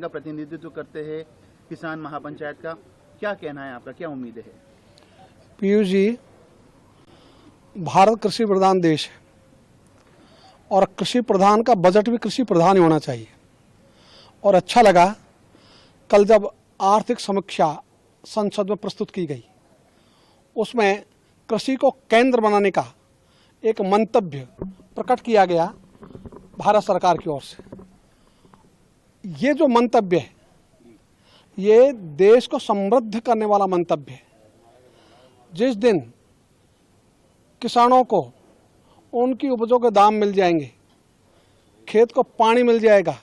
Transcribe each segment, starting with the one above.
किसान का प्रतिनिधित्व करते हैं, किसान महापंचायत का, क्या कहना है आपका, क्या उम्मीदें है? पीयूष जी, भारत कृषि प्रधान देश है और कृषि प्रधान का बजट भी कृषि प्रधान ही होना चाहिए। और अच्छा लगा कल जब आर्थिक समीक्षा संसद में प्रस्तुत की गई, उसमें कृषि को केंद्र बनाने का एक मंतव्य प्रकट किया गया भारत सरकार की ओर से। ये जो मंतव्य है, ये देश को समृद्ध करने वाला मंतव्य है। जिस दिन किसानों को उनकी उपजों के दाम मिल जाएंगे, खेत को पानी मिल जाएगा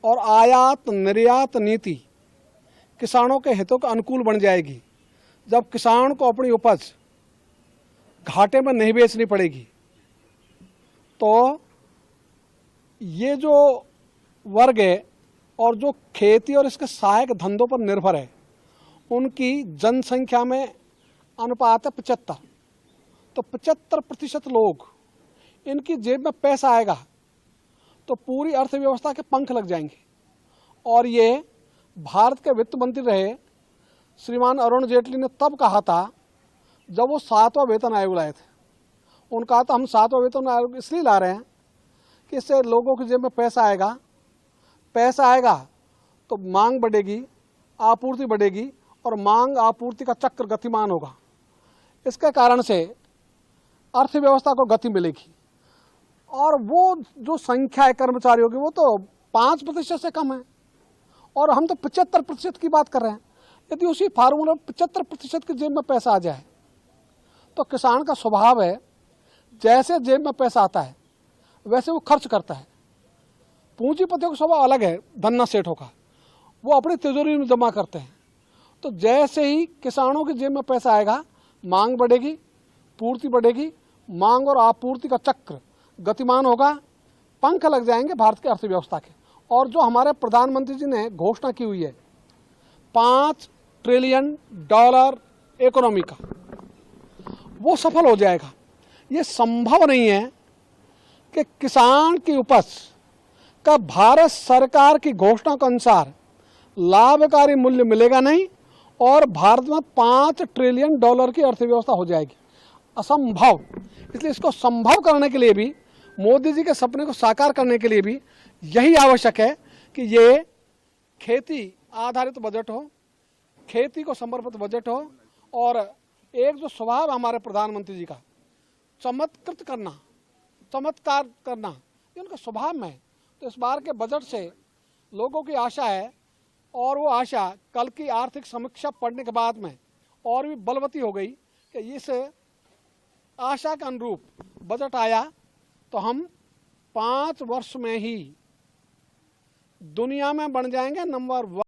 और आयात निर्यात नीति किसानों के हितों के अनुकूल बन जाएगी, जब किसान को अपनी उपज घाटे में नहीं बेचनी पड़ेगी, तो ये जो वर्ग है और जो खेती और इसके सहायक धंधों पर निर्भर है, उनकी जनसंख्या में अनुपात है 75, तो 75% लोग, इनकी जेब में पैसा आएगा तो पूरी अर्थव्यवस्था के पंख लग जाएंगे। और ये भारत के वित्त मंत्री रहे श्रीमान अरुण जेटली ने तब कहा था जब वो 7वां वेतन आयोग लाए थे। उनका कहा था हम 7वां वेतन आयोग इसलिए ला रहे हैं कि इससे लोगों की जेब में पैसा आएगा तो मांग बढ़ेगी, आपूर्ति बढ़ेगी और मांग आपूर्ति का चक्र गतिमान होगा। इसके कारण से अर्थव्यवस्था को गति मिलेगी। और वो जो संख्या है कर्मचारियों की, वो तो 5% से कम है और हम तो 75% की बात कर रहे हैं। यदि उसी फार्मूला 75% की जेब में पैसा आ जाए तो किसान का स्वभाव है, जैसे जेब में पैसा आता है वैसे वो खर्च करता है। पूंजीपतियों का स्वभाव अलग है, धन्ना सेठों का, वो अपनी तिजोरी में जमा करते हैं। तो जैसे ही किसानों की जेब में पैसा आएगा, मांग बढ़ेगी, पूर्ति बढ़ेगी, मांग और आपूर्ति का चक्र गतिमान होगा, पंख लग जाएंगे भारत की अर्थव्यवस्था के। और जो हमारे प्रधानमंत्री जी ने घोषणा की हुई है $5 ट्रिलियन इकोनॉमी का, वो सफल हो जाएगा। ये संभव नहीं है कि किसान की उपज का भारत सरकार की घोषणा के अनुसार लाभकारी मूल्य मिलेगा नहीं और भारत में $5 ट्रिलियन की अर्थव्यवस्था हो जाएगी। असंभव। इसलिए इसको संभव करने के लिए भी, मोदी जी के सपने को साकार करने के लिए भी यही आवश्यक है कि ये खेती आधारित बजट हो, खेती को समर्पित बजट हो। और एक जो स्वभाव हमारे प्रधानमंत्री जी का, चमत्कार करना, ये उनका स्वभाव में है। तो इस बार के बजट से लोगों की आशा है, और वो आशा कल की आर्थिक समीक्षा पढ़ने के बाद में और भी बलवती हो गई कि इस आशा के अनुरूप बजट आया तो हम 5 वर्ष में ही दुनिया में बन जाएंगे नंबर 1।